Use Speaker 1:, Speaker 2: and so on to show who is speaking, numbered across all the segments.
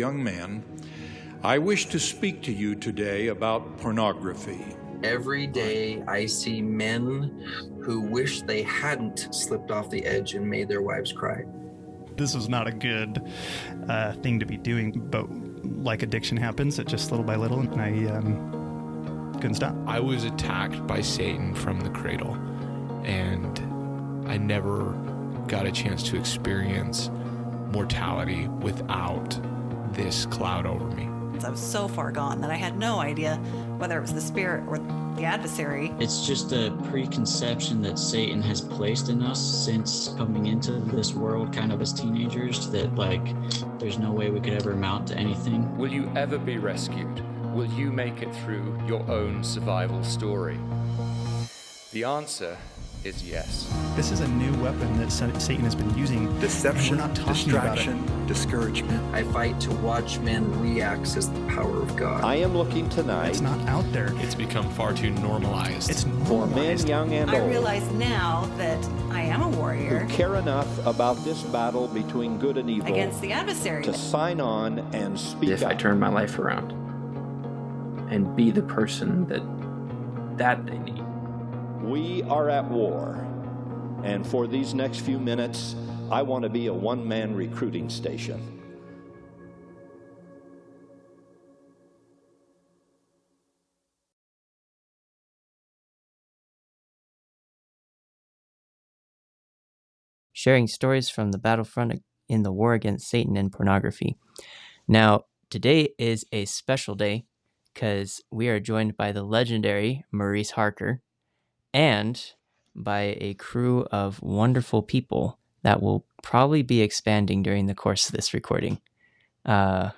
Speaker 1: Young man, I wish to speak to you today about pornography.
Speaker 2: Every day I see men who wish they hadn't slipped off the edge and made their wives cry.
Speaker 3: This was not a good thing to be doing, but like addiction happens, it just little by little, and I couldn't stop.
Speaker 4: I was attacked by Satan from the cradle, and I never got a chance to experience mortality without this cloud over me.
Speaker 5: I was so far gone that I had no idea whether it was the spirit or the adversary.
Speaker 6: It's just a preconception that Satan has placed in us since coming into this world kind of as teenagers, that like there's no way we could ever amount to anything.
Speaker 7: Will you ever be rescued? Will you make it through your own survival story? The answer is yes.
Speaker 3: This is a new weapon that Satan has been using.
Speaker 8: Deception,
Speaker 3: and we're not talking
Speaker 8: distraction,
Speaker 3: about it.
Speaker 8: discouragement.
Speaker 2: I fight to watch men reaccess the power of God.
Speaker 9: I am looking tonight.
Speaker 3: It's not out there.
Speaker 4: It's become far too normalized.
Speaker 3: It's
Speaker 9: for men,
Speaker 3: normalized.
Speaker 9: young and
Speaker 5: I
Speaker 9: old,
Speaker 5: realize now that I am a warrior
Speaker 9: who care enough about this battle between good and evil
Speaker 5: against the adversary
Speaker 9: to sign on and speak
Speaker 2: If
Speaker 9: up.
Speaker 2: I turn my life around and be the person that they need.
Speaker 9: We are at war, and for these next few minutes, I want to be a one-man recruiting station.
Speaker 10: Sharing stories from the battlefront in the war against Satan and pornography. Now, today is a special day because we are joined by the legendary Maurice Harker and by a crew of wonderful people that will probably be expanding during the course of this recording. Yeah,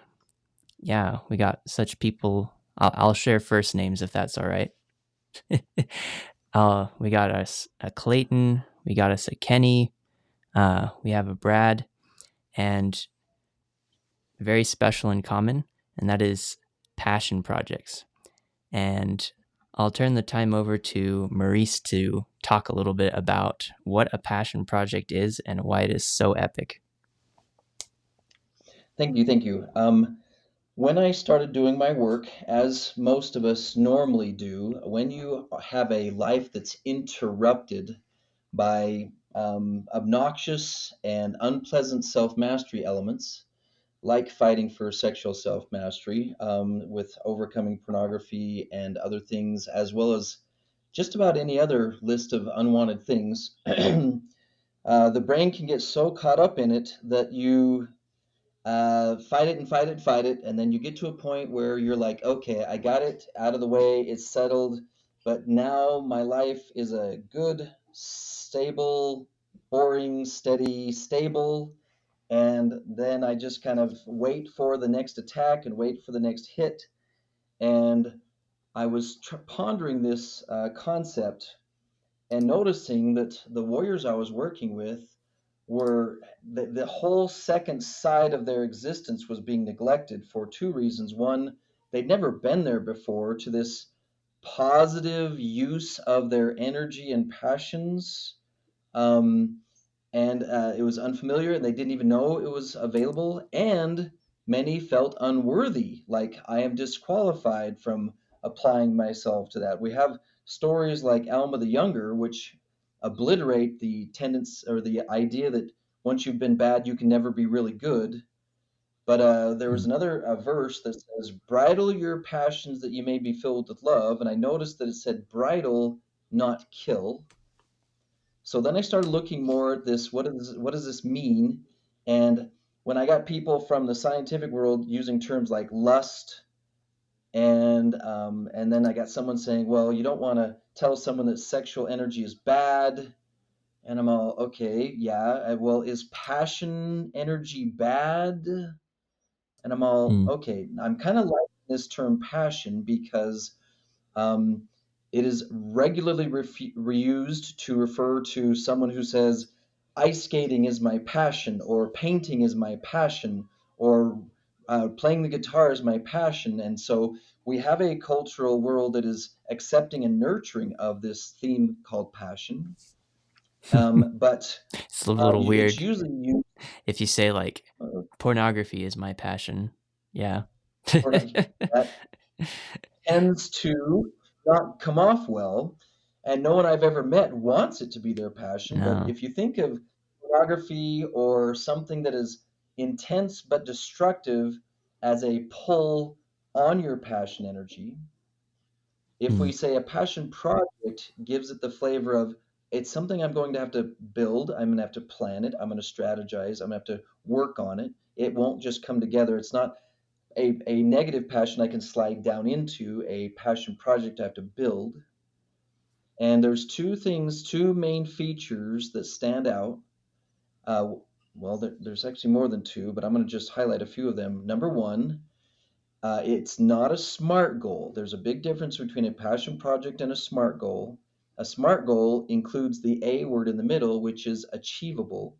Speaker 10: we got such people. I'll share first names if that's all right. We got us a Clayton, we got us a Kenny, we have a Brad, and very special in common, and that is passion projects. And I'll turn the time over to Maurice to talk a little bit about what a passion project is and why it is so epic.
Speaker 11: Thank you. When I started doing my work, as most of us normally do, when you have a life that's interrupted by obnoxious and unpleasant self-mastery elements, like fighting for sexual self-mastery, with overcoming pornography and other things, as well as just about any other list of unwanted things, the brain can get so caught up in it that you fight it, and then you get to a point where you're like, okay, I got it out of the way, it's settled, but now my life is a good, stable, boring, steady, stable, and then I just kind of wait for the next attack and wait for the next hit. And I was pondering this concept and noticing that the warriors I was working with were the whole second side of their existence was being neglected for two reasons. One, they'd never been there before to this positive use of their energy and passions. And it was unfamiliar, and they didn't even know it was available. And many felt unworthy, like I am disqualified from applying myself to that. We have stories like Alma the Younger, which obliterate the tendency or the idea that once you've been bad, you can never be really good. But there was another verse that says, "Bridle your passions that you may be filled with love." And I noticed that it said bridle, not kill. So then I started looking more at this. What does this mean? And when I got people from the scientific world using terms like lust, and then I got someone saying, well, you don't want to tell someone that sexual energy is bad. And I'm all, okay, yeah. Well, is passion energy bad? And I'm all, okay. I'm kind of liking this term passion because it is regularly reused to refer to someone who says, ice skating is my passion, or painting is my passion, or playing the guitar is my passion. And so we have a cultural world that is accepting and nurturing of this theme called passion. But
Speaker 10: it's a little weird
Speaker 11: usually
Speaker 10: if you say like pornography is my passion, Yeah.
Speaker 11: Or that tends to not come off well, and no one I've ever met wants it to be their passion. But
Speaker 10: No.
Speaker 11: if you think of pornography or something that is intense but destructive as a pull on your passion energy, if we say a passion project gives it the flavor of it's something I'm going to have to build, I'm going to have to plan it, I'm going to strategize, I'm going to have to work on it. It won't just come together. It's not a negative passion I can slide down into, a passion project I have to build. And there's two main features that stand out. There's actually more than two, but I'm going to just highlight a few of them. Number one, it's not a SMART goal. There's a big difference between a passion project and a SMART goal. A SMART goal includes the A word in the middle, which is achievable.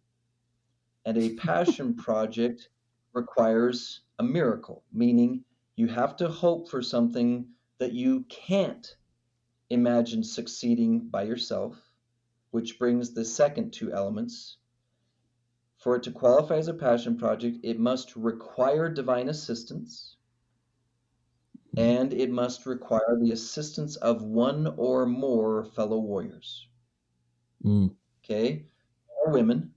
Speaker 11: And a passion project requires a miracle, meaning you have to hope for something that you can't imagine succeeding by yourself, which brings the second two elements. For it to qualify as a passion project, it must require divine assistance, and it must require the assistance of one or more fellow warriors. Okay? Or women.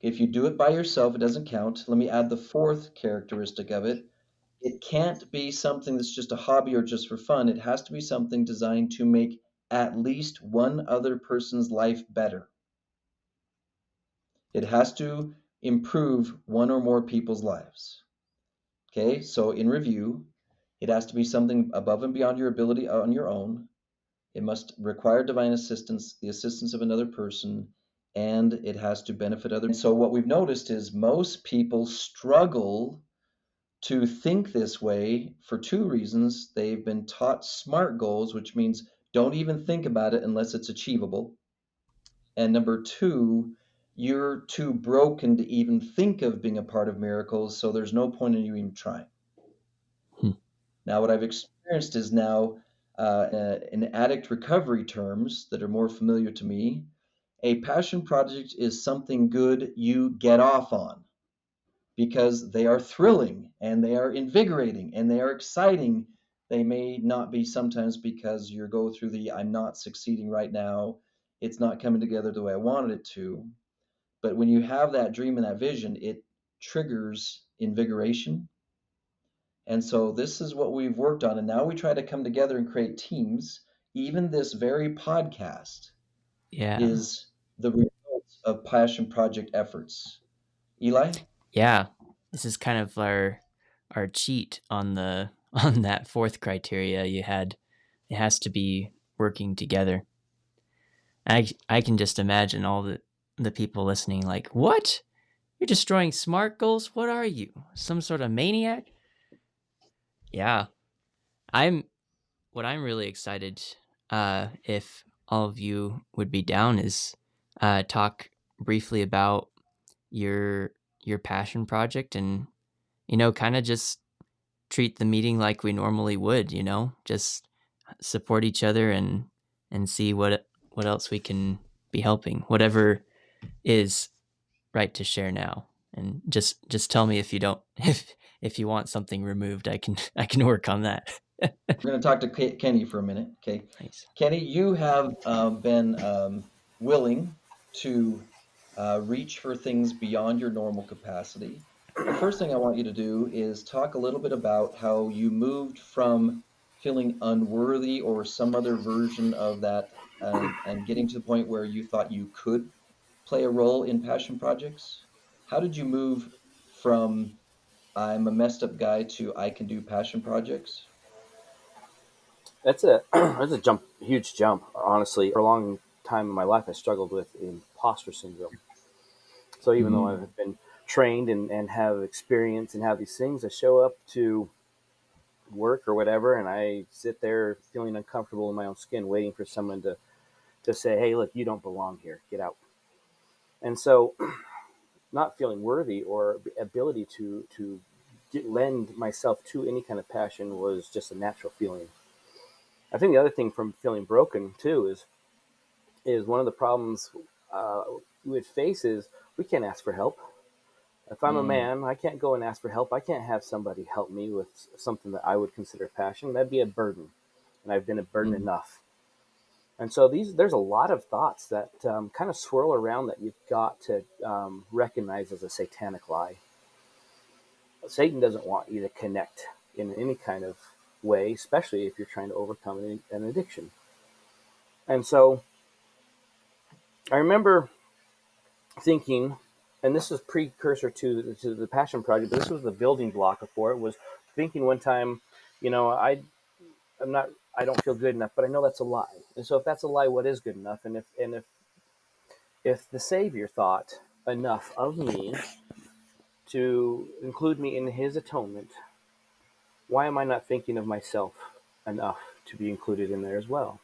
Speaker 11: If you do it by yourself, it doesn't count. Let me add the fourth characteristic of it. It can't be something that's just a hobby or just for fun. It has to be something designed to make at least one other person's life better. It has to improve one or more people's lives. Okay, so in review, it has to be something above and beyond your ability on your own. It must require divine assistance, the assistance of another person, and it has to benefit others. So what we've noticed is most people struggle to think this way for two reasons. They've been taught SMART goals, which means don't even think about it unless it's achievable. And number two, you're too broken to even think of being a part of miracles, so there's no point in you even trying. Now, what I've experienced is now, in addict recovery terms that are more familiar to me, a passion project is something good you get off on because they are thrilling and they are invigorating and they are exciting. They may not be sometimes because you go through the I'm not succeeding right now, it's not coming together the way I wanted it to. But when you have that dream and that vision, it triggers invigoration. And so this is what we've worked on. And now we try to come together and create teams. Even this very podcast is the result of passion project efforts. Eli?
Speaker 10: Yeah. This is kind of our cheat on that fourth criteria you had. It has to be working together. I can just imagine all the people listening like, what? You're destroying SMART goals? What are you? Some sort of maniac? Yeah. What I'm really excited, if all of you would be down, is talk briefly about your passion project and, kind of just treat the meeting like we normally would, just support each other and see what else we can be helping, whatever is right to share now. And just tell me if you don't, if you want something removed, I can work on that.
Speaker 11: We're going to talk to Kenny for a minute. Okay.
Speaker 10: Nice.
Speaker 11: Kenny, you have been willing to reach for things beyond your normal capacity. The first thing I want you to do is talk a little bit about how you moved from feeling unworthy or some other version of that and getting to the point where you thought you could play a role in passion projects. How did you move from I'm a messed up guy to I can do passion projects?
Speaker 8: That's a that's a jump, huge jump. Honestly, for a long time in my life, I struggled with imposter syndrome. So even though I've been trained and have experience and have these things, I show up to work or whatever, and I sit there feeling uncomfortable in my own skin, waiting for someone to say, "Hey, look, you don't belong here. Get out." And so, not feeling worthy or ability to lend myself to any kind of passion was just a natural feeling. I think the other thing from feeling broken too is one of the problems we would face is we can't ask for help. If I'm a man, I can't go and ask for help. I can't have somebody help me with something that I would consider passion. That'd be a burden, and I've been a burden enough. And so there's a lot of thoughts that kind of swirl around that you've got to recognize as a satanic lie. Satan doesn't want you to connect in any kind of way, especially if you're trying to overcome an addiction. And so I remember thinking, and this was precursor to the Passion Project, but this was the building block for it, was thinking one time, I don't feel good enough, but I know that's a lie. And so if that's a lie, what is good enough? And if the Savior thought enough of me to include me in his atonement, why am I not thinking of myself enough to be included in there as well?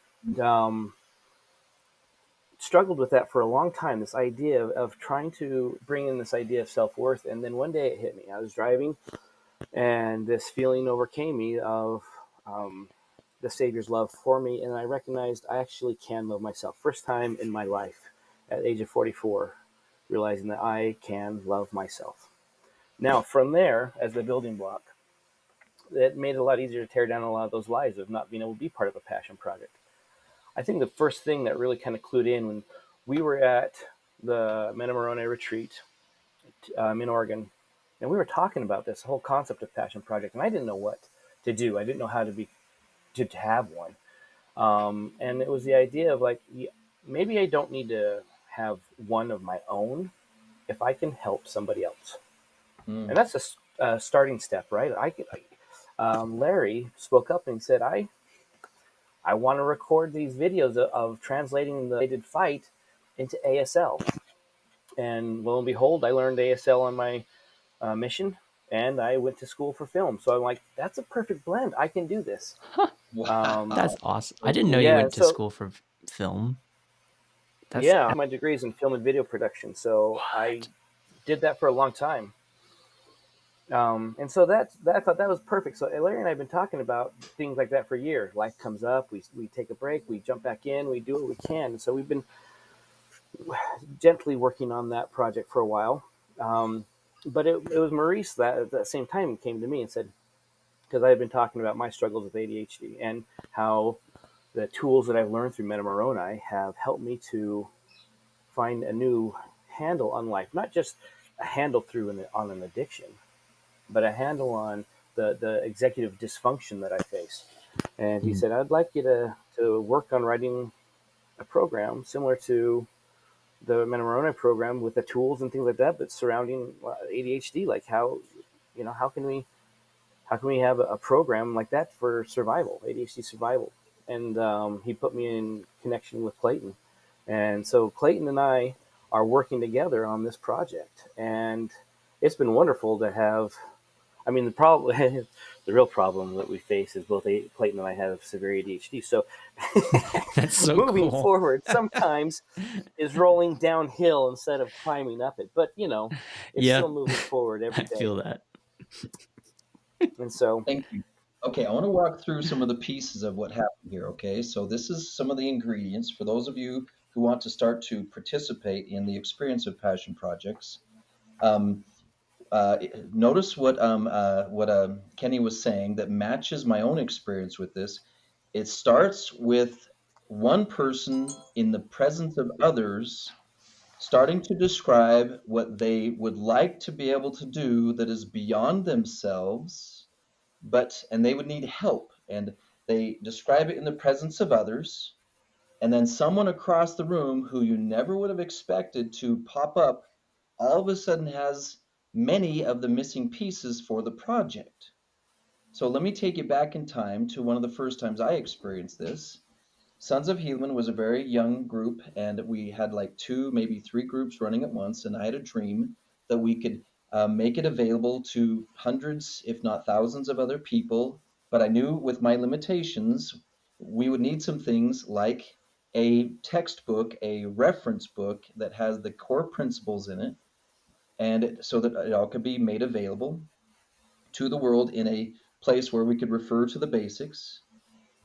Speaker 8: Struggled with that for a long time, this idea of trying to bring in this idea of self-worth. And then one day it hit me. I was driving, and this feeling overcame me of the Savior's love for me, and I recognized I actually can love myself. First time in my life at the age of 44, realizing that I can love myself. Now, from there, as the building block, it made it a lot easier to tear down a lot of those lies of not being able to be part of a passion project. I think the first thing that really kind of clued in when we were at the Moroni retreat in Oregon, and we were talking about this whole concept of passion project, and I didn't know what to do. I didn't know how to have one. And it was the idea of like, maybe I don't need to have one of my own if I can help somebody else. And that's a starting step, right? Larry spoke up and said, I want to record these videos of translating the related fight into ASL. And lo and behold, I learned ASL on my mission, and I went to school for film. So I'm like, that's a perfect blend. I can do this.
Speaker 11: Wow.
Speaker 10: That's awesome. I didn't know you went to school for film.
Speaker 8: My degree is in film and video production. So I did that for a long time. And so that I thought that was perfect. So Larry and I have been talking about things like that for years. Life comes up, we take a break, we jump back in, we do what we can. And so we've been gently working on that project for a while. But it was Maurice that at that same time came to me and said, because I had been talking about my struggles with ADHD and how the tools that I've learned through Moroni have helped me to find a new handle on life, not just a handle on an addiction, but a handle on the executive dysfunction that I face. And he said, I'd like you to work on writing a program similar to the Moroni program with the tools and things like that, but surrounding ADHD. Like how can we have a program like that for survival, ADHD survival? And he put me in connection with Clayton. And so Clayton and I are working together on this project. And it's been wonderful to have, the real problem that we face is both Clayton and I have severe ADHD. So,
Speaker 10: that's so
Speaker 8: moving
Speaker 10: cool.
Speaker 8: forward sometimes is rolling downhill instead of climbing up it. But, it's still moving forward every day.
Speaker 10: I feel that.
Speaker 8: And so,
Speaker 11: thank you. Okay, I want to walk through some of the pieces of what happened here. Okay, so this is some of the ingredients for those of you who want to start to participate in the experience of passion projects. Notice what Kenny was saying that matches my own experience with this. It starts with one person in the presence of others starting to describe what they would like to be able to do that is beyond themselves, and they would need help. And they describe it in the presence of others. And then someone across the room who you never would have expected to pop up all of a sudden has many of the missing pieces for the project. So let me take you back in time to one of the first times I experienced this. Sons of Helaman was a very young group, and we had like 2, maybe 3 groups running at once. And I had a dream that we could make it available to hundreds, if not thousands, of other people. But I knew with my limitations, we would need some things like a textbook, a reference book that has the core principles in it, and so that it all could be made available to the world in a place where we could refer to the basics.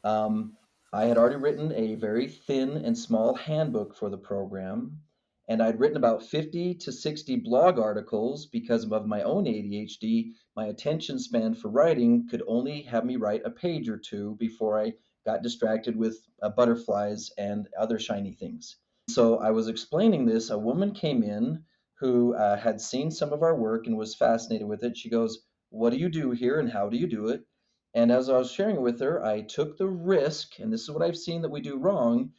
Speaker 11: I had already written a very thin and small handbook for the program, And I'd written about 50 to 60 blog articles because of my own ADHD. My attention span for writing could only have me write a page or two before I got distracted with butterflies and other shiny things. So I was explaining this. A woman came in who had seen some of our work and was fascinated with it. She goes, "What do you do here and how do you do it?" And as I was sharing it with her, I took the risk, and this is what I've seen that we do wrong,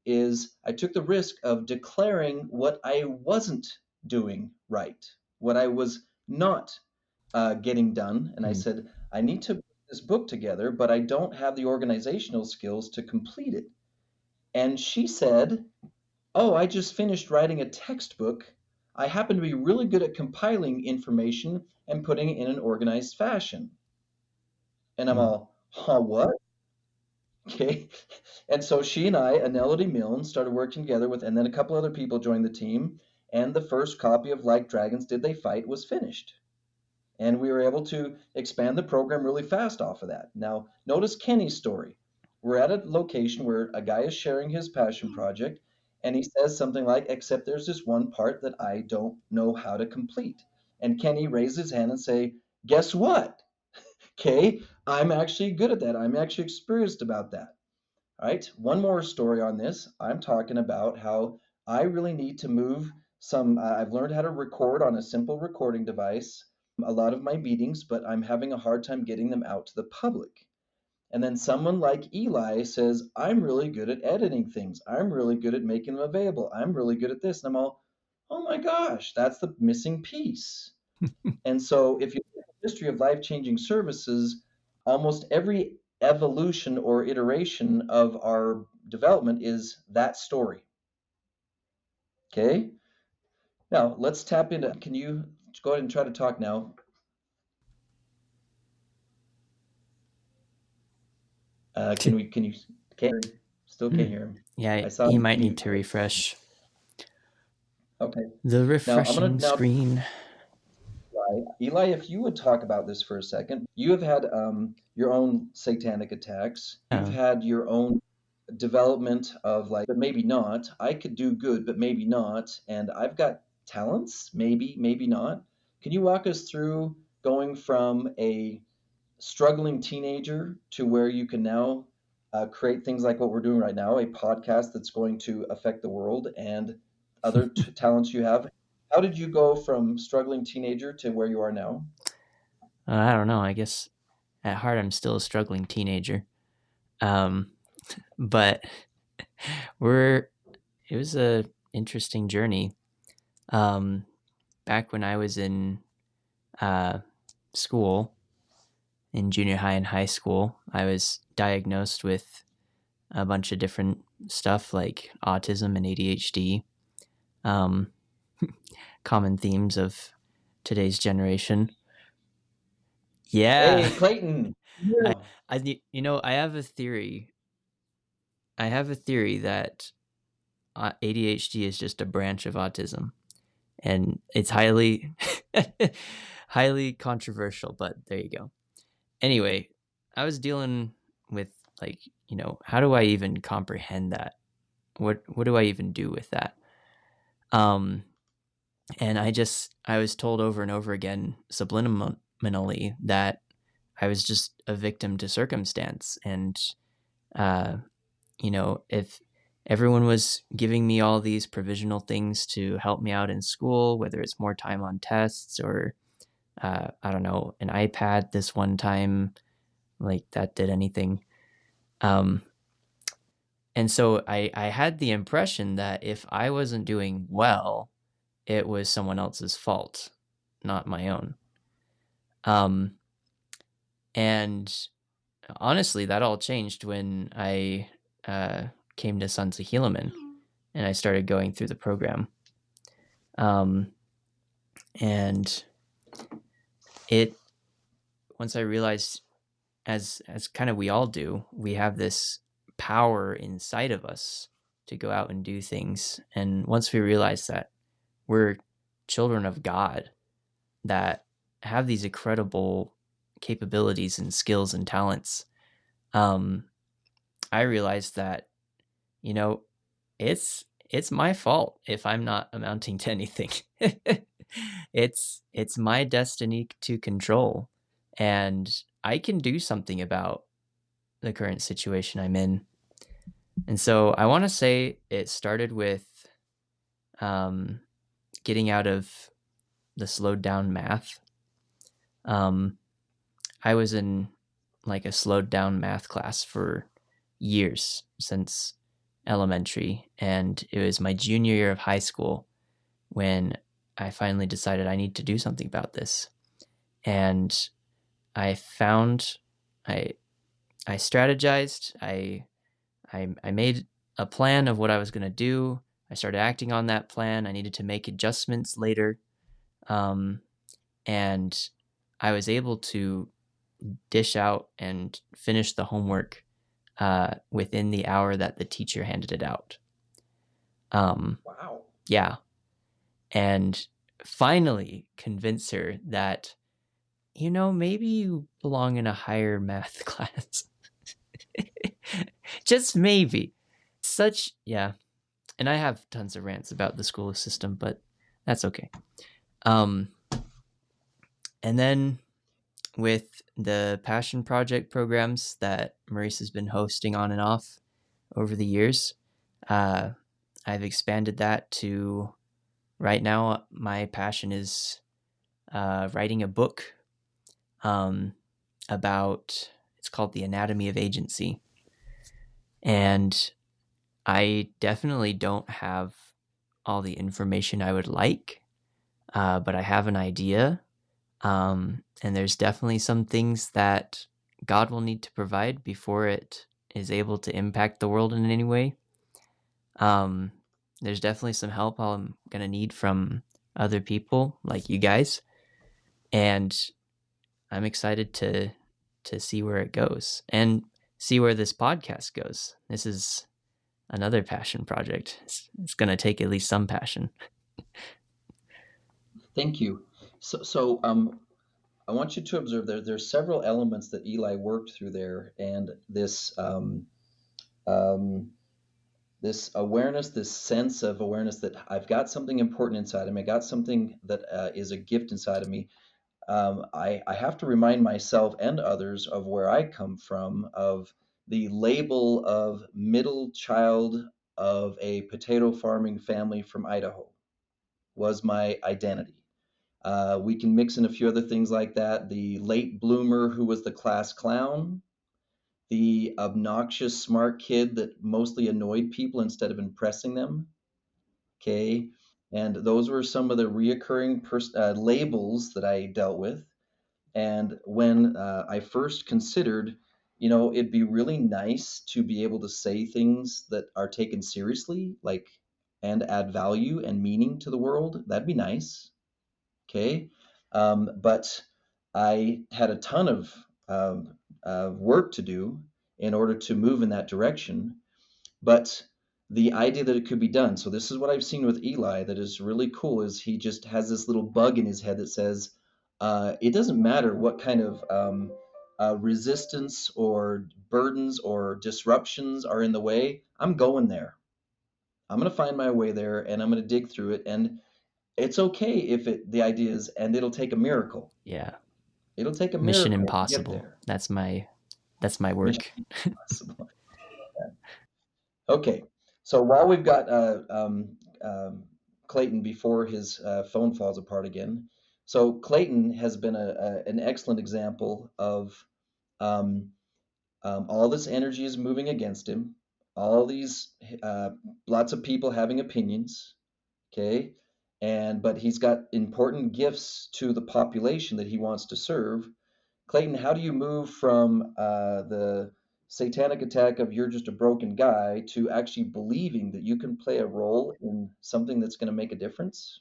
Speaker 11: is I took the risk of declaring what I wasn't doing right, what I was not getting done. And I said, I need to put this book together, but I don't have the organizational skills to complete it. And she said, "Oh, I just finished writing a textbook. I happen to be really good at compiling information and putting it in an organized fashion." And I'm all, huh, what? Okay. And so she and I, Anelody Milne, started working together with, and then a couple other people joined the team. And the first copy of Like Dragons Did They Fight was finished. And we were able to expand the program really fast off of that. Now, notice Kenny's story. We're at a location where a guy is sharing his passion project, and he says something like, "Except there's this one part that I don't know how to complete." And Kenny raises his hand and say, "Guess what? Okay, I'm actually good at that. I'm actually experienced about that." All right, one more story on this. I'm talking about how I really need to move some. I've learned how to record on a simple recording device a lot of my meetings, but I'm having a hard time getting them out to the public. And then someone like Eli says, "I'm really good at editing things. I'm really good at making them available. I'm really good at this." And I'm all, oh my gosh, that's the missing piece. And so if you look at the history of life-changing services, almost every evolution or iteration of our development is that story. Okay? Now, let's tap into, can you go ahead and try to talk now? Can you, still can't hear him.
Speaker 10: Yeah,
Speaker 11: I saw
Speaker 10: he
Speaker 11: him
Speaker 10: might need
Speaker 11: mute.
Speaker 10: to refresh
Speaker 11: Okay.
Speaker 10: the
Speaker 11: Now, I'm
Speaker 10: refreshing
Speaker 11: going to,
Speaker 10: screen.
Speaker 11: Eli, if you would talk about this for a second. You have had your own satanic attacks. You've had your own development of like, but maybe not. I could do good, but maybe not. And I've got talents, maybe, maybe not. Can you walk us through going from a struggling teenager to where you can now create things like what we're doing right now, a podcast that's going to affect the world, and other talents you have? How did you go from struggling teenager to where you are now?
Speaker 10: I don't know. I guess at heart, I'm still a struggling teenager. But it was a interesting journey. Back when I was in school, in junior high and high school, I was diagnosed with a bunch of different stuff like autism and ADHD. Common themes of today's generation. Yeah.
Speaker 11: Hey, Clayton.
Speaker 10: I have a theory. I have a theory that ADHD is just a branch of autism, and it's highly, highly controversial. But there you go. Anyway, I was dealing with like, how do I even comprehend that? What do I even do with that? And I was told over and over again subliminally that I was just a victim to circumstance. And, if everyone was giving me all these provisional things to help me out in school, whether it's more time on tests or, I don't know, an iPad this one time, like that did anything. And so I had the impression that if I wasn't doing well, it was someone else's fault, not my own. And honestly, that all changed when I came to Sons of Helaman and I started going through the program. And once I realized, as kind of we all do, we have this power inside of us to go out and do things. And once we realize that we're children of God that have these incredible capabilities and skills and talents, I realized that, it's it's my fault if I'm not amounting to anything. It's my destiny to control, and I can do something about the current situation I'm in. And so I want to say it started with getting out of the slowed down math. I was in like a slowed down math class for years since elementary, and it was my junior year of high school when I finally decided I need to do something about this. And I found I strategized. I made a plan of what I was going to do. I started acting on that plan. I needed to make adjustments later. And I was able to dish out and finish the homework within the hour that the teacher handed it out.
Speaker 11: Wow.
Speaker 10: Yeah. And finally convince her that, maybe you belong in a higher math class. Just maybe. Yeah. And I have tons of rants about the school system, but that's okay. And then with the Passion Project programs that Maurice has been hosting on and off over the years, I've expanded that to right now. My passion is writing a book about, it's called The Anatomy of Agency. And I definitely don't have all the information I would like, but I have an idea. And there's definitely some things that God will need to provide before it is able to impact the world in any way. There's definitely some help I'm going to need from other people like you guys. And I'm excited to see where it goes and see where this podcast goes. This is another passion project. It's going to take at least some passion.
Speaker 11: Thank you. So I want you to observe there's several elements that Eli worked through there, and this this awareness, this sense of awareness that I've got something important inside of me. I got something that is a gift inside of me. I have to remind myself and others of where I come from, of the label of middle child of a potato farming family from Idaho was my identity. We can mix in a few other things like that. The late bloomer who was the class clown, the obnoxious smart kid that mostly annoyed people instead of impressing them. Okay. And those were some of the reoccurring labels that I dealt with. And when I first considered, it'd be really nice to be able to say things that are taken seriously, like, and add value and meaning to the world, that'd be nice. Okay. But I had a ton of work to do in order to move in that direction. But the idea that it could be done. So this is what I've seen with Eli that is really cool is he just has this little bug in his head that says, it doesn't matter what kind of resistance or burdens or disruptions are in the way. I'm going there. I'm going to find my way there and I'm going to dig through it. And it's okay if the idea is, and it'll take a miracle.
Speaker 10: Yeah.
Speaker 11: It'll take a
Speaker 10: Mission
Speaker 11: miracle
Speaker 10: Impossible.
Speaker 11: to get there.
Speaker 10: That's my work.
Speaker 11: Mission Impossible. Yeah. Okay. So while we've got Clayton before his phone falls apart again, so Clayton has been an excellent example of all this energy is moving against him, all these lots of people having opinions, okay, but he's got important gifts to the population that he wants to serve. Clayton, how do you move from the satanic attack of you're just a broken guy to actually believing that you can play a role in something that's going to make a difference?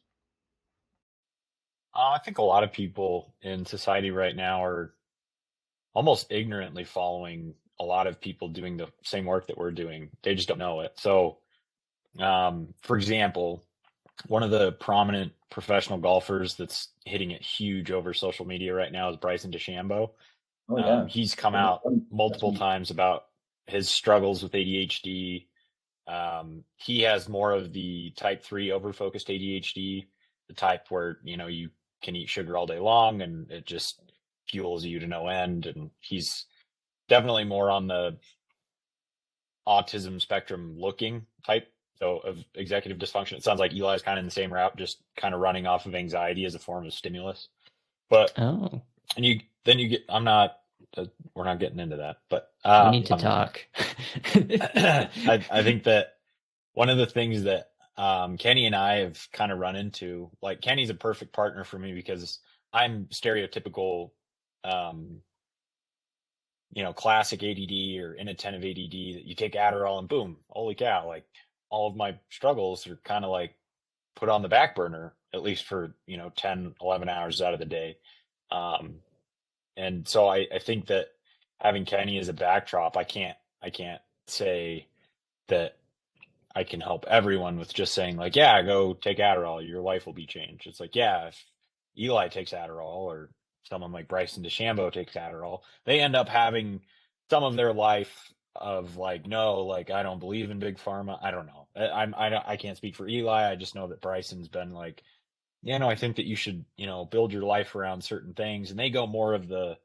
Speaker 12: I think a lot of people in society right now are almost ignorantly following a lot of people doing the same work that we're doing. They just don't know it. So, for example, one of the prominent professional golfers that's hitting it huge over social media right now is Bryson DeChambeau.
Speaker 11: Oh, yeah.
Speaker 12: He's come out multiple times about his struggles with ADHD, He has more of the type 3 overfocused ADHD, the type where, you can eat sugar all day long and it just fuels you to no end. And he's definitely more on the autism spectrum looking type, so of executive dysfunction. It sounds like Eli's kind of in the same route, just kind of running off of anxiety as a form of stimulus. But
Speaker 10: Oh,
Speaker 12: and you get, we're not getting into that, but
Speaker 10: we need to talk.
Speaker 12: I think that one of the things that Kenny and I have kind of run into, like, Kenny's a perfect partner for me because I'm stereotypical, classic ADD or inattentive ADD, that you take Adderall and boom, holy cow, like all of my struggles are kind of like put on the back burner, at least for, 10, 11 hours out of the day. And so I think that having Kenny as a backdrop, I can't say that I can help everyone with just saying like, yeah, go take Adderall, your life will be changed. It's like, yeah, if Eli takes Adderall or someone like Bryson DeChambeau takes Adderall, they end up having some of their life of like, no, like, I don't believe in big pharma. I don't know. I can't speak for Eli. I just know that Bryson's been like, I think that you should, build your life around certain things, and they go more of the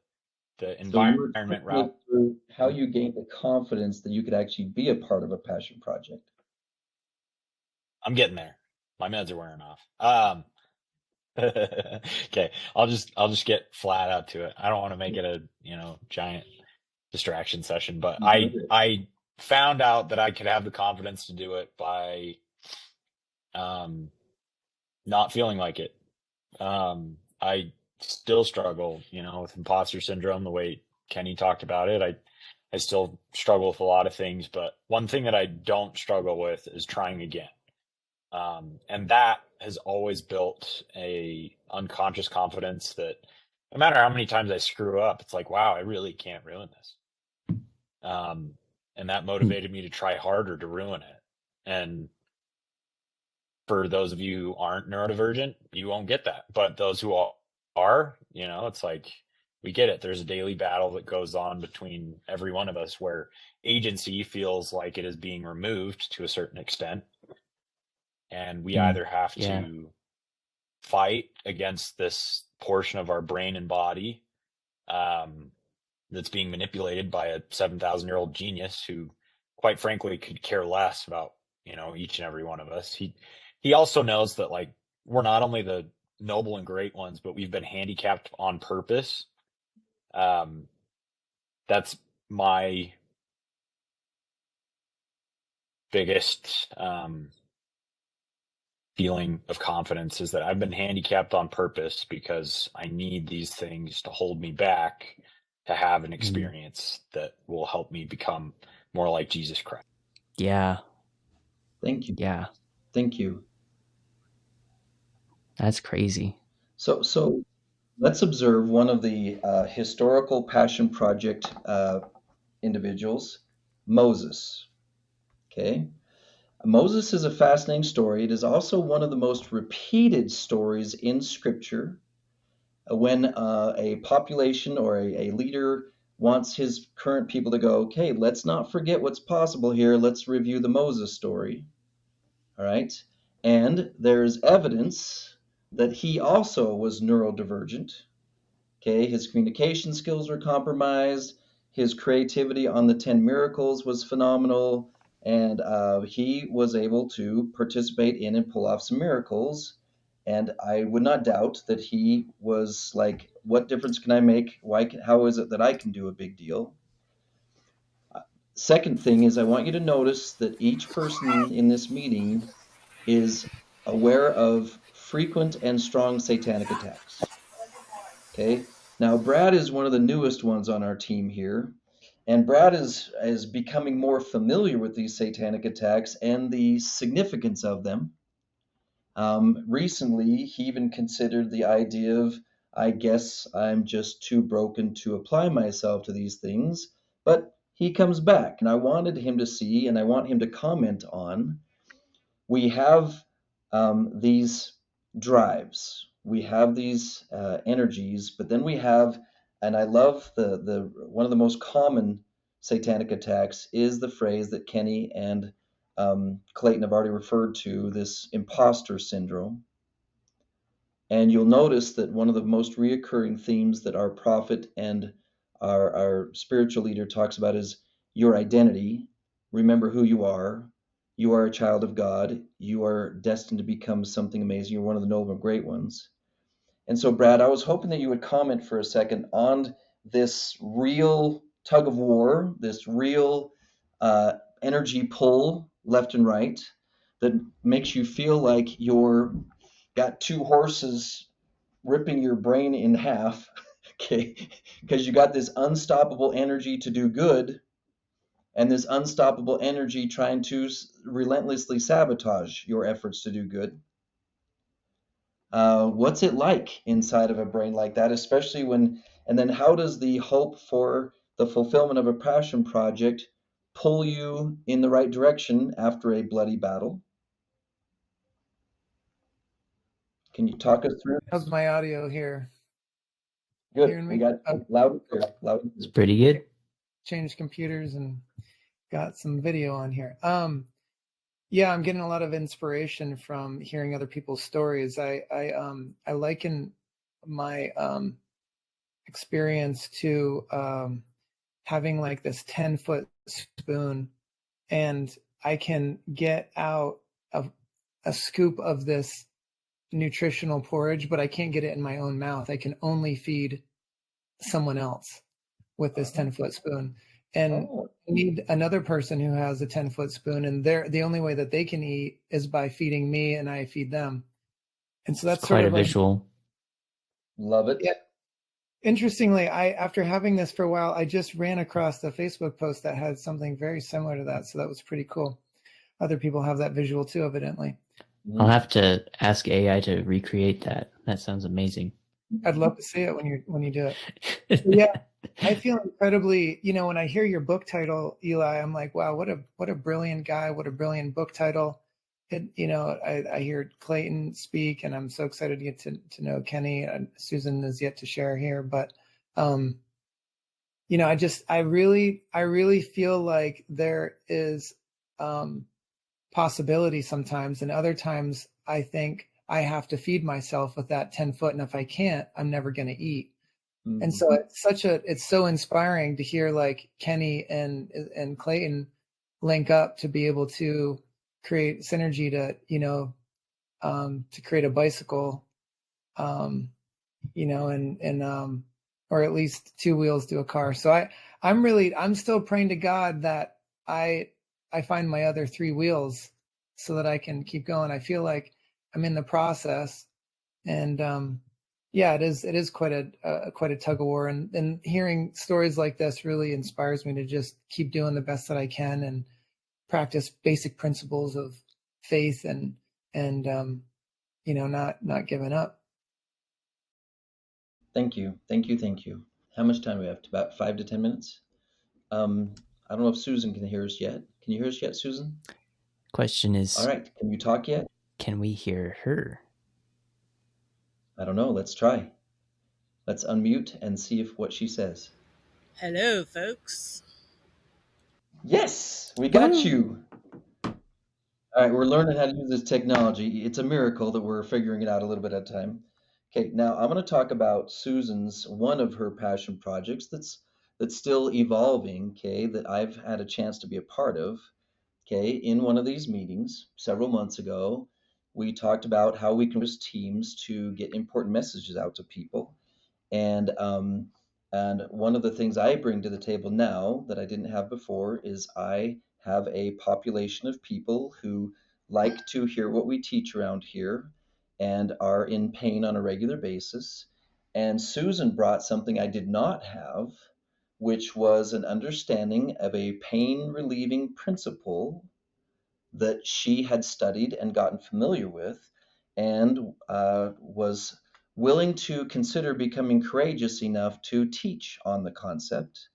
Speaker 11: So you were
Speaker 12: environment
Speaker 11: talking
Speaker 12: route.
Speaker 11: through how you gained the confidence that you could actually be a part of a passion project.
Speaker 12: I'm getting there. My meds are wearing off. Okay, I'll just get flat out to it. I don't want to make it a giant distraction session, but I found out that I could have the confidence to do it by not feeling like it. I still struggle, with imposter syndrome, the way Kenny talked about it. I still struggle with a lot of things, but one thing that I don't struggle with is trying again. And that has always built a unconscious confidence that no matter how many times I screw up, it's like, wow, I really can't ruin this. And that motivated me to try harder to ruin it. And for those of you who aren't neurodivergent, you won't get that. But those who are, it's like, we get it. There's a daily battle that goes on between every one of us where agency feels like it is being removed to a certain extent. And we either have to fight against this portion of our brain and body that's being manipulated by a 7,000-year-old genius who, quite frankly, could care less about, each and every one of us. He also knows that, like, we're not only the noble and great ones, but we've been handicapped on purpose. That's my biggest feeling of confidence, is that I've been handicapped on purpose because I need these things to hold me back to have an experience that will help me become more like Jesus Christ.
Speaker 10: Yeah.
Speaker 11: Thank you.
Speaker 10: Yeah.
Speaker 11: Thank you.
Speaker 10: That's crazy.
Speaker 11: So let's observe one of the historical passion project individuals, Moses. Okay. Moses is a fascinating story. It is also one of the most repeated stories in Scripture. When a population or a leader wants his current people to go, okay, let's not forget what's possible here. Let's review the Moses story. All right. And there's evidence that he also was neurodivergent. Okay. His communication skills were compromised. His creativity on the 10 miracles was phenomenal. And he was able to participate in and pull off some miracles. And I would not doubt that he was like, what difference can I make? How is it that I can do a big deal? Second thing is, I want you to notice that each person in this meeting is aware of frequent and strong satanic attacks. Okay. Now, Brad is one of the newest ones on our team here. And Brad is becoming more familiar with these satanic attacks and the significance of them. Recently, he even considered the idea of, I guess I'm just too broken to apply myself to these things. But he comes back, and I wanted him to see, and I want him to comment on, we have these drives, we have these energies, but then we have, and I love the one of the most common satanic attacks is the phrase that Kenny and Clayton have already referred to, this imposter syndrome. And you'll notice that one of the most reoccurring themes that our prophet and our spiritual leader talks about is your identity. Remember who you are. You are a child of God. You are destined to become something amazing. You're one of the noble and great ones. And so, Brad, I was hoping that you would comment for a second on this real tug of war, this real energy pull left and right that makes you feel like you're got two horses ripping your brain in half, okay? Because you got this unstoppable energy to do good and this unstoppable energy trying to relentlessly sabotage your efforts to do good. What's it like inside of a brain like that, especially when, and then how does the hope for the fulfillment of a passion project pull you in the right direction after a bloody battle? Can you talk us through?
Speaker 13: How's my audio here?
Speaker 11: Good.
Speaker 13: Hearing me?
Speaker 11: We got loud and clear. Loud and clear.
Speaker 10: It's pretty good.
Speaker 13: Changed computers and got some video on here. Yeah, I'm getting a lot of inspiration from hearing other people's stories. I liken my experience to having like this 10-foot spoon, and I can get out of a scoop of this nutritional porridge, but I can't get it in my own mouth. I can only feed someone else with this 10-foot spoon. And I need another person who has a 10-foot spoon, and the only way that they can eat is by feeding me, and I feed them. And so that's
Speaker 10: Quite
Speaker 13: sort
Speaker 10: a
Speaker 13: of like,
Speaker 10: visual.
Speaker 11: Love it.
Speaker 13: yeah. Interestingly, after having this for a while, I just ran across a Facebook post that had something very similar to that. So that was pretty cool. Other people have that visual too, evidently.
Speaker 10: I'll have to ask AI to recreate that. That sounds amazing.
Speaker 13: I'd love to see it when you do it. So yeah, I feel incredibly, when I hear your book title, Eli, I'm like, wow, what a brilliant guy, what a brilliant book title. I hear Clayton speak, and I'm so excited to get to know Kenny. And Susan is yet to share here, but I really feel like there is possibility sometimes, and other times I think I have to feed myself with that 10-foot, and if I can't, I'm never going to eat. Mm-hmm. And so it's so inspiring to hear like Kenny and Clayton link up to be able to create synergy to create a bicycle, or at least two wheels to a car. So I'm still praying to God that I find my other three wheels so that I can keep going. I feel like I'm in the process, and it is quite a tug of war. And hearing stories like this really inspires me to just keep doing the best that I can and practice basic principles of faith and not giving up.
Speaker 11: Thank you. How much time do we have? About 5 to 10 minutes. I don't know if Susan can hear us yet. Can you hear us yet, Susan?
Speaker 10: Question is,
Speaker 11: all right, can you talk yet?
Speaker 10: Can we hear her?
Speaker 11: I don't know. Let's try. Let's unmute and see if what she says.
Speaker 14: Hello, folks.
Speaker 11: Yes, we got you. All right, we're learning how to use this technology. It's a miracle that we're figuring it out a little bit at a time. Okay, now I'm going to talk about Susan's, one of her passion projects that's still evolving, okay, that I've had a chance to be a part of. Okay, in one of these meetings several months ago, we talked about how we can use teams to get important messages out to people. And one of the things I bring to the table now that I didn't have before is I have a population of people who like to hear what we teach around here and are in pain on a regular basis. And Susan brought something I did not have, which was an understanding of a pain relieving principle that she had studied and gotten familiar with, and was willing to consider becoming courageous enough to teach on the concept.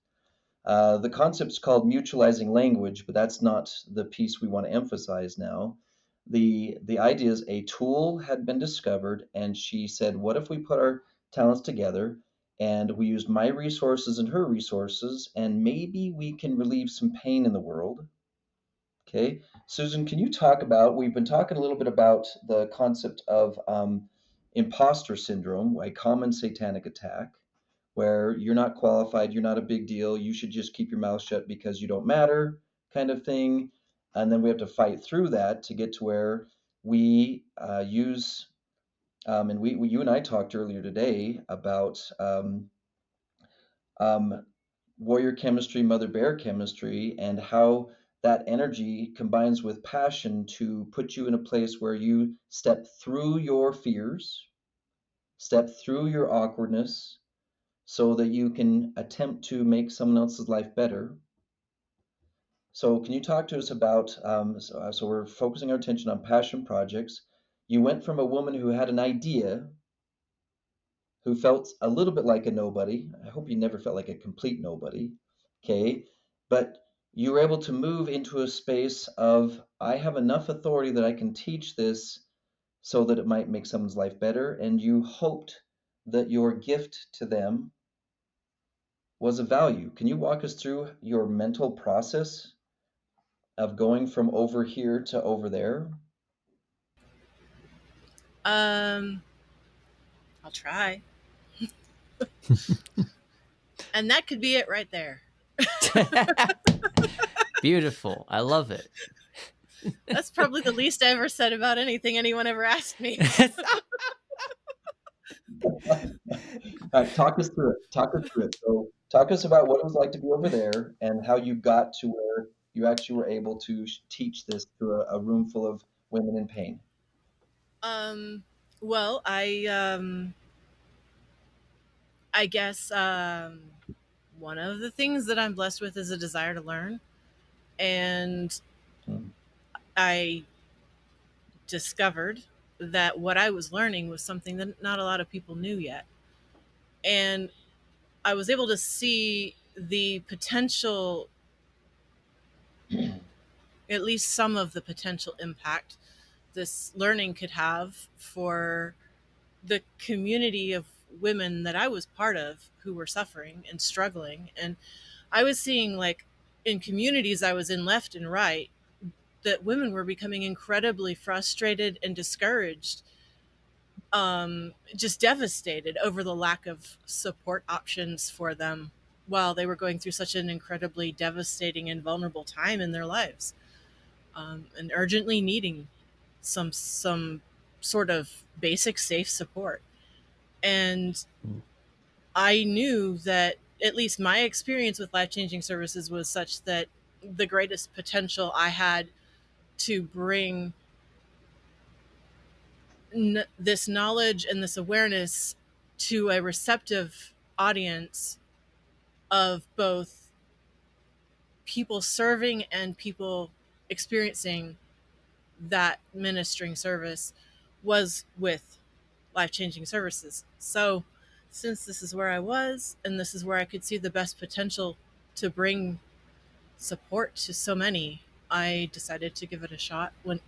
Speaker 11: The concept's called mutualizing language, but that's not the piece we want to emphasize now. The idea is a tool had been discovered, and she said, what if we put our talents together and we used my resources and her resources, and maybe we can relieve some pain in the world. Okay. Susan, can you talk about, we've been talking a little bit about the concept of imposter syndrome, a common satanic attack, where you're not qualified, you're not a big deal, you should just keep your mouth shut because you don't matter, kind of thing. And then we have to fight through that to get to where we use, and you and I talked earlier today about um, warrior chemistry, mother bear chemistry, and how that energy combines with passion to put you in a place where you step through your fears, step through your awkwardness, so that you can attempt to make someone else's life better. So, can you talk to us about? So we're focusing our attention on passion projects. You went from a woman who had an idea, who felt a little bit like a nobody. I hope you never felt like a complete nobody. Okay. But you were able to move into a space of, I have enough authority that I can teach this so that it might make someone's life better. And you hoped that your gift to them was of value. Can you walk us through your mental process of going from over here to over there?
Speaker 14: I'll try. And that could be it right there.
Speaker 10: Beautiful. I love it.
Speaker 14: That's probably the least I ever said about anything anyone ever asked me.
Speaker 11: All right, talk us through it. Talk us through it. So, talk us about what it was like to be over there and how you got to where you actually were able to teach this to a room full of women in pain.
Speaker 14: Well, I guess one of the things that I'm blessed with is a desire to learn, and I discovered that what I was learning was something that not a lot of people knew yet. And I was able to see the potential, at least some of the potential impact this learning could have for the community of women that I was part of who were suffering and struggling. And I was seeing, like, in communities I was in left and right, that women were becoming incredibly frustrated and discouraged, just devastated over the lack of support options for them while they were going through such an incredibly devastating and vulnerable time in their lives, and urgently needing some sort of basic safe support. And I knew that at least my experience with life-changing services was such that the greatest potential I had to bring this knowledge and this awareness to a receptive audience of both people serving and people experiencing that ministering service was with life-changing services. So since this is where I was and this is where I could see the best potential to bring support to so many, I decided to give it a shot when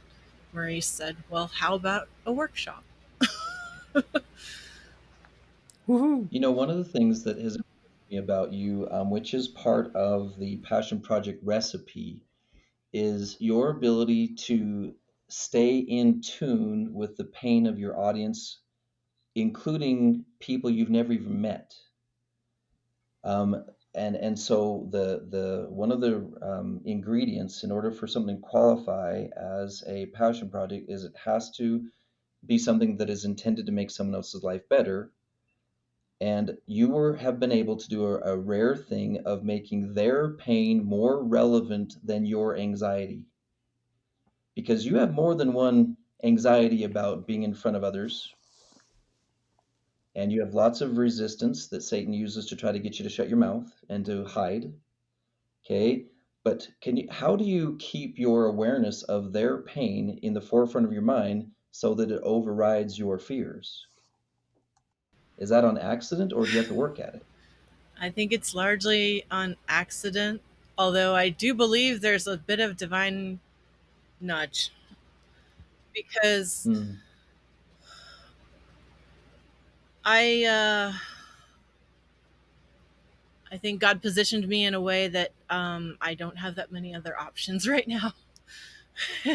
Speaker 14: Maurice said, well, how about a workshop?
Speaker 11: You know, one of the things that has impressed me about you, which is part of the Passion Project recipe, is your ability to stay in tune with the pain of your audience, including people you've never even met. And so the one of the ingredients in order for something to qualify as a passion project is it has to be something that is intended to make someone else's life better. And you have been able to do a rare thing of making their pain more relevant than your anxiety, because you have more than one anxiety about being in front of others, and you have lots of resistance that Satan uses to try to get you to shut your mouth and to hide. Okay, but how do you keep your awareness of their pain in the forefront of your mind so that it overrides your fears? Is that on accident, or do you have to work at it?
Speaker 14: I think it's largely on accident, although I do believe there's a bit of divine nudge, because I I think God positioned me in a way that I don't have that many other options right now.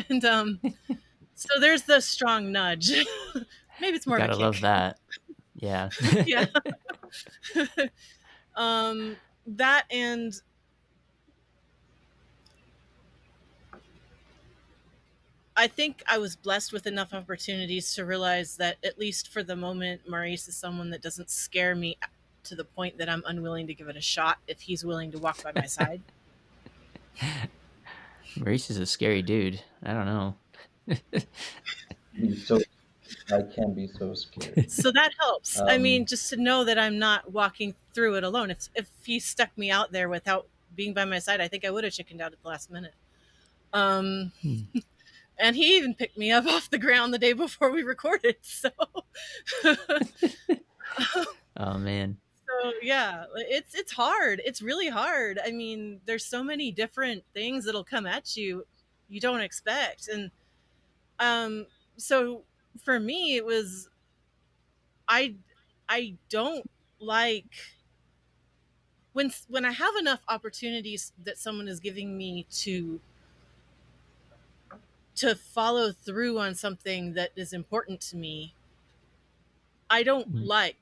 Speaker 14: And so there's the strong nudge. Maybe it's more of a
Speaker 10: Gotta
Speaker 14: kick.
Speaker 10: love that. Yeah.
Speaker 14: Yeah. That, and I think I was blessed with enough opportunities to realize that, at least for the moment, Maurice is someone that doesn't scare me to the point that I'm unwilling to give it a shot if he's willing to walk by my side.
Speaker 10: Maurice is a scary dude. I don't know.
Speaker 11: I can be so scared.
Speaker 14: So that helps. I mean, just to know that I'm not walking through it alone. If he stuck me out there without being by my side, I think I would have chickened out at the last minute. And he even picked me up off the ground the day before we recorded. So,
Speaker 10: oh man.
Speaker 14: So yeah, it's hard. It's really hard. I mean, there's so many different things that'll come at you don't expect, and so for me, it was I don't like when I have enough opportunities that someone is giving me to follow through on something that is important to me. I don't like,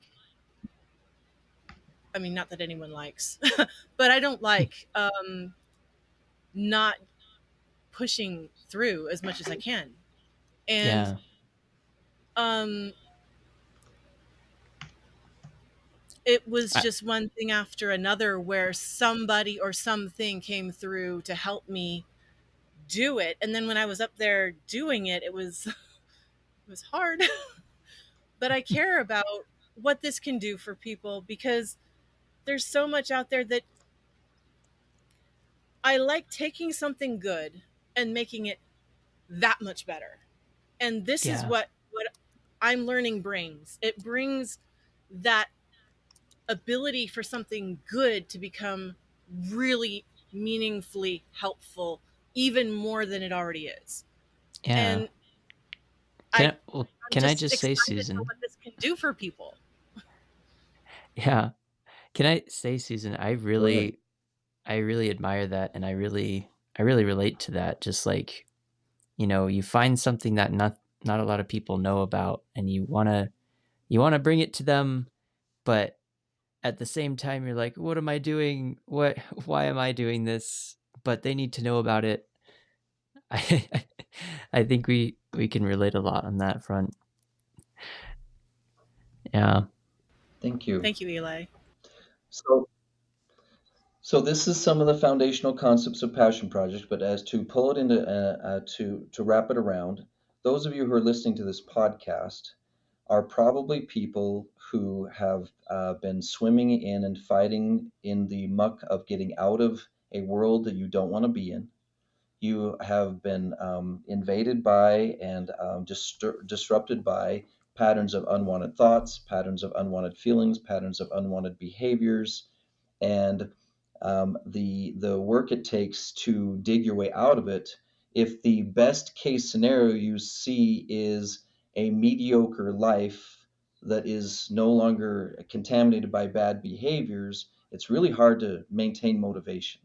Speaker 14: I mean, not that anyone likes, but I don't like not pushing through as much as I can. And it was just one thing after another where somebody or something came through to help me do it. And then when I was up there doing it, it was hard. But I care about what this can do for people, because there's so much out there that I like taking something good and making it that much better. And this is what I'm learning brings. It brings that ability for something good to become really meaningfully helpful, even more than it already is.
Speaker 10: Yeah.
Speaker 14: And
Speaker 10: can I just say, Susan,
Speaker 14: what this can do for people?
Speaker 10: Yeah. Can I say, Susan, I really admire that, and I really relate to that. Just like, you find something that not a lot of people know about, and you want to bring it to them, but at the same time you're like, what am I doing? Why am I doing this? But they need to know about it. I think we can relate a lot on that front. Yeah.
Speaker 11: Thank you.
Speaker 14: Thank you, Eli.
Speaker 11: So this is some of the foundational concepts of Passion Project, but as to pull it into to wrap it around, those of you who are listening to this podcast are probably people who have been swimming in and fighting in the muck of getting out of a world that you don't want to be in. You have been invaded by and disrupted by patterns of unwanted thoughts, patterns of unwanted feelings, patterns of unwanted behaviors, and the work it takes to dig your way out of it. If the best case scenario you see is a mediocre life that is no longer contaminated by bad behaviors, it's really hard to maintain motivation.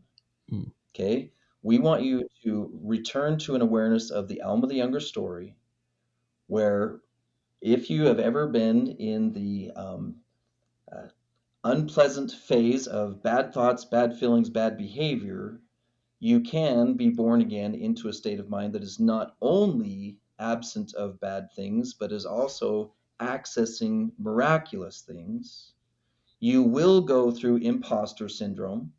Speaker 11: Okay? We want you to return to an awareness of the Alma the Younger story, where if you have ever been in the unpleasant phase of bad thoughts, bad feelings, bad behavior, you can be born again into a state of mind that is not only absent of bad things, but is also accessing miraculous things. You will go through imposter syndrome.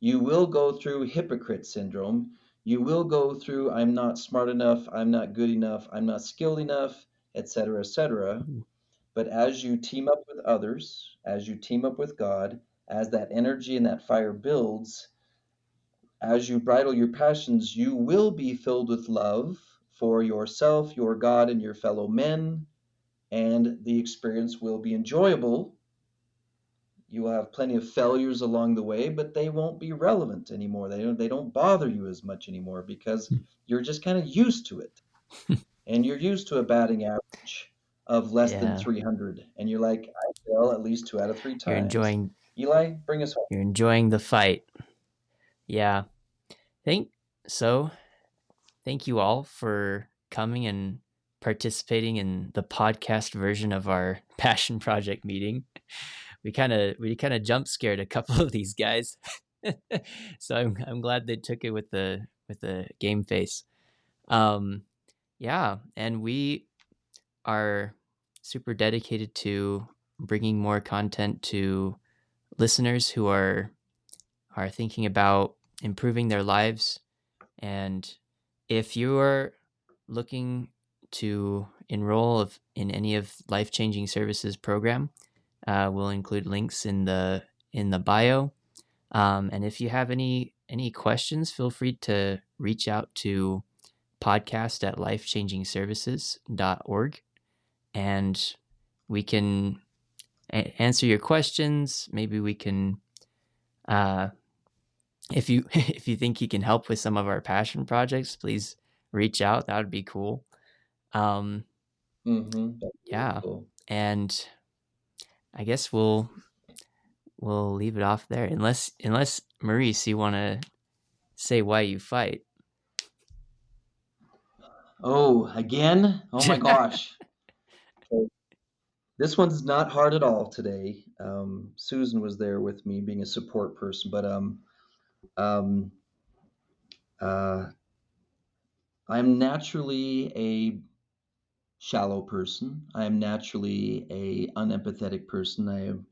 Speaker 11: You will go through hypocrite syndrome. You will go through I'm not smart enough, I'm not good enough, I'm not skilled enough, etc., etc. But as you team up with others, as you team up with God, as that energy and that fire builds, as you bridle your passions, you will be filled with love for yourself, your God, and your fellow men, and the experience will be enjoyable. You will have plenty of failures along the way, but they won't be relevant anymore. They don't bother you as much anymore because you're just kind of used to it. And you're used to a batting average of less than 300, and you're like, I fail at least 2 out of 3 times.
Speaker 10: You're enjoying.
Speaker 11: Eli, bring us home.
Speaker 10: You're enjoying the fight. Yeah, think so. thank you all for coming and participating in the podcast version of our Passion Project meeting. We kind of jump scared a couple of these guys, so I'm glad they took it with the game face. Yeah, and we are super dedicated to bringing more content to listeners who are thinking about improving their lives. And if you are looking to enroll in any of Life Changing Services program, we'll include links in the bio. And if you have any questions, feel free to reach out to podcast@lifechangingservices.org, and we can answer your questions. Maybe we can, if you if you think you can help with some of our passion projects, please reach out. That would be cool.
Speaker 11: That's really
Speaker 10: Yeah,
Speaker 11: cool.
Speaker 10: and I guess we'll leave it off there, unless Maurice, you want to say why you fight.
Speaker 11: Oh, again? Oh my gosh. Okay. This one's not hard at all today. Susan was there with me being a support person, but I'm naturally a shallow person. I am naturally a unempathetic person.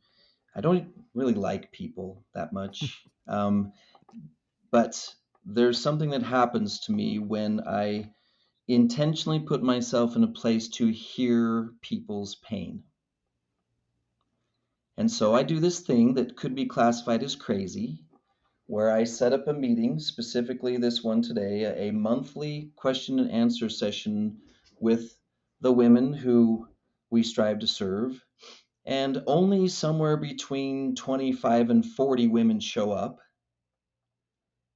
Speaker 11: I don't really like people that much. But there's something that happens to me when I intentionally put myself in a place to hear people's pain. And so I do this thing that could be classified as crazy, where I set up a meeting, specifically this one today, a monthly question and answer session with the women who we strive to serve. And only somewhere between 25 and 40 women show up.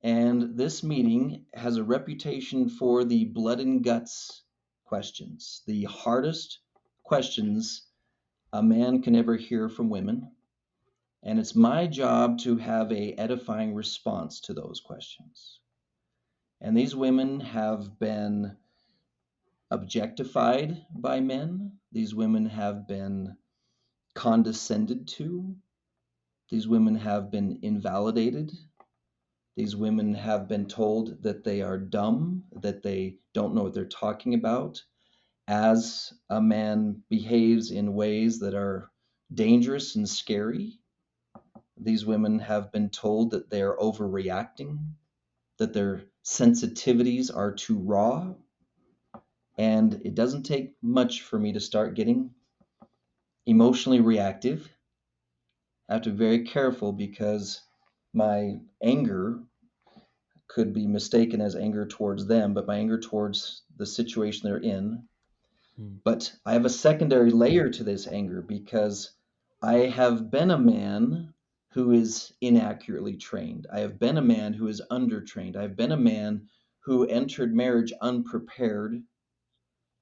Speaker 11: And this meeting has a reputation for the blood and guts questions, the hardest questions a man can ever hear from women. And it's my job to have a edifying response to those questions. And these women have been objectified by men. These women have been condescended to. These women have been invalidated. These women have been told that they are dumb, that they don't know what they're talking about, as a man behaves in ways that are dangerous and scary. These women have been told that they are overreacting, that their sensitivities are too raw. And it doesn't take much for me to start getting emotionally reactive. I have to be very careful because my anger could be mistaken as anger towards them, but my anger towards the situation they're in. But I have a secondary layer to this anger because I have been a man who is inaccurately trained. I have been a man who is undertrained. I've been a man who entered marriage unprepared,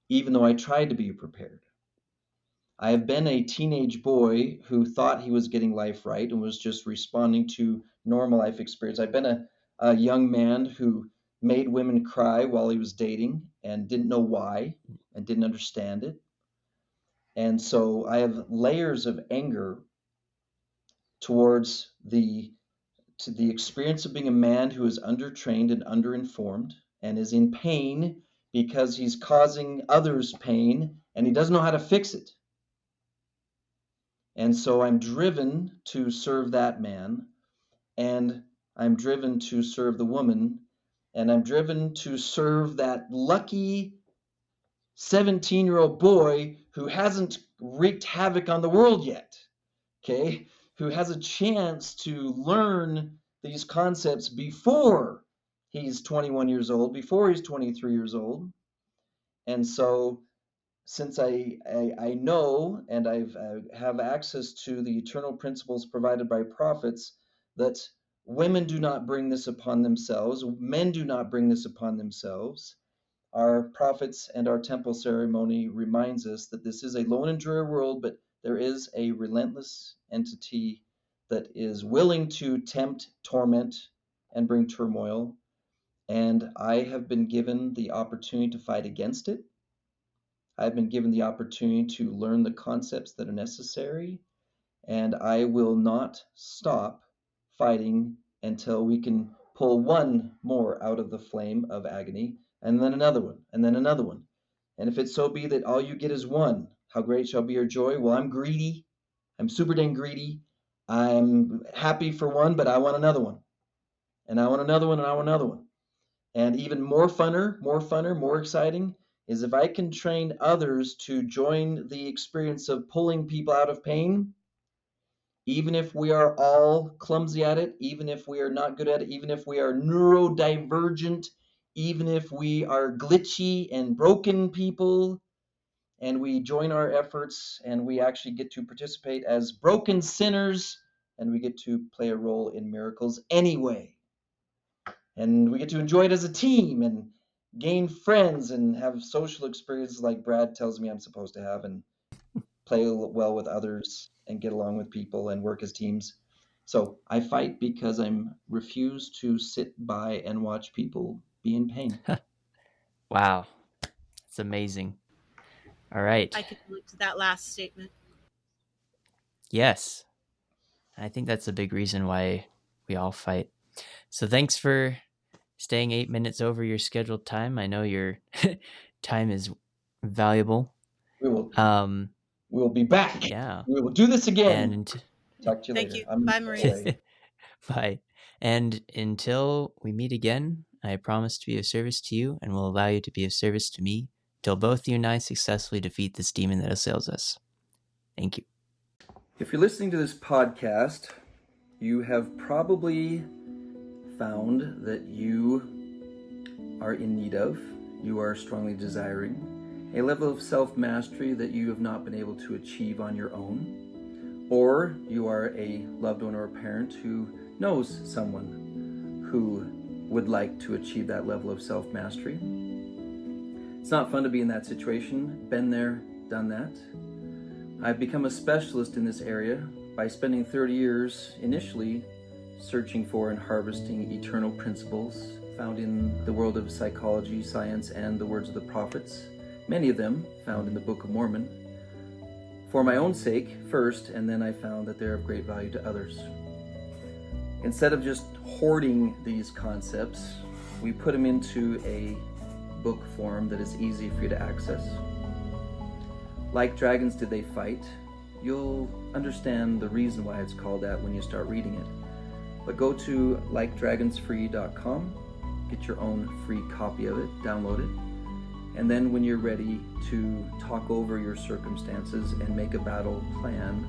Speaker 11: even though I tried to be prepared. I have been a teenage boy who thought he was getting life right and was just responding to normal life experience. I've been a young man who made women cry while he was dating and didn't know why and didn't understand it. And so I have layers of anger towards the experience of being a man who is undertrained and underinformed and is in pain because he's causing others pain and he doesn't know how to fix it. And so I'm driven to serve that man, and I'm driven to serve the woman, and I'm driven to serve that lucky 17-year-old boy who hasn't wreaked havoc on the world yet, okay? Who has a chance to learn these concepts before he's 21 years old, before he's 23 years old. And so since I know and I have access to the eternal principles provided by prophets, that women do not bring this upon themselves, men do not bring this upon themselves. Our prophets and our temple ceremony reminds us that this is a lone and dreary world, but there is a relentless entity that is willing to tempt, torment, and bring turmoil. And I have been given the opportunity to fight against it. I've been given the opportunity to learn the concepts that are necessary, and I will not stop fighting until we can pull one more out of the flame of agony, and then another one, and then another one. And if it so be that all you get is one, how great shall be your joy? Well, I'm greedy. I'm super dang greedy. I'm happy for one, but I want another one. And I want another one, and I want another one. And even more funner, more exciting is if I can train others to join the experience of pulling people out of pain, even if we are all clumsy at it, even if we are not good at it, even if we are neurodivergent, even if we are glitchy and broken people, and we join our efforts and we actually get to participate as broken sinners, and we get to play a role in miracles anyway. And we get to enjoy it as a team and gain friends and have social experiences like Brad tells me I'm supposed to have, and play well with others and get along with people and work as teams. So I fight because I'm refuse to sit by and watch people be in pain.
Speaker 10: Wow. It's amazing. All right.
Speaker 14: I can relate to that last statement.
Speaker 10: Yes. I think that's a big reason why we all fight. So thanks for staying 8 minutes over your scheduled time. I know your time is valuable.
Speaker 11: We will be back.
Speaker 10: Yeah.
Speaker 11: We will do this again.
Speaker 10: And
Speaker 11: talk to you
Speaker 14: Thank
Speaker 11: later.
Speaker 14: you. Bye, Maurice.
Speaker 10: bye. And until we meet again, I promise to be of service to you and will allow you to be of service to me till both you and I successfully defeat this demon that assails us. Thank you.
Speaker 11: If you're listening to this podcast, you have probably found that you are in need of, you are strongly desiring, a level of self-mastery that you have not been able to achieve on your own, or you are a loved one or a parent who knows someone who would like to achieve that level of self-mastery. It's not fun to be in that situation. Been there, done that. I've become a specialist in this area by spending 30 years initially searching for and harvesting eternal principles found in the world of psychology, science, and the words of the prophets, many of them found in the Book of Mormon, for my own sake first, and then I found that they're of great value to others. Instead of just hoarding these concepts, we put them into a book form that is easy for you to access. Like Dragons Did They Fight? You'll understand the reason why it's called that when you start reading it. But go to likedragonsfree.com, get your own free copy of it, download it, and then when you're ready to talk over your circumstances and make a battle plan,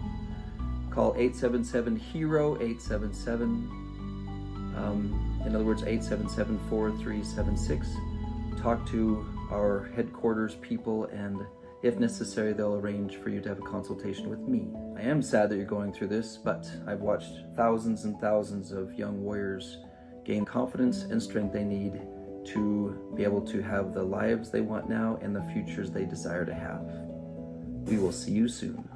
Speaker 11: call 877-HERO-877, in other words 877-4376. Talk to our headquarters people, and if necessary, they'll arrange for you to have a consultation with me. I am sad that you're going through this, but I've watched thousands and thousands of young warriors gain confidence and strength they need to be able to have the lives they want now and the futures they desire to have. We will see you soon.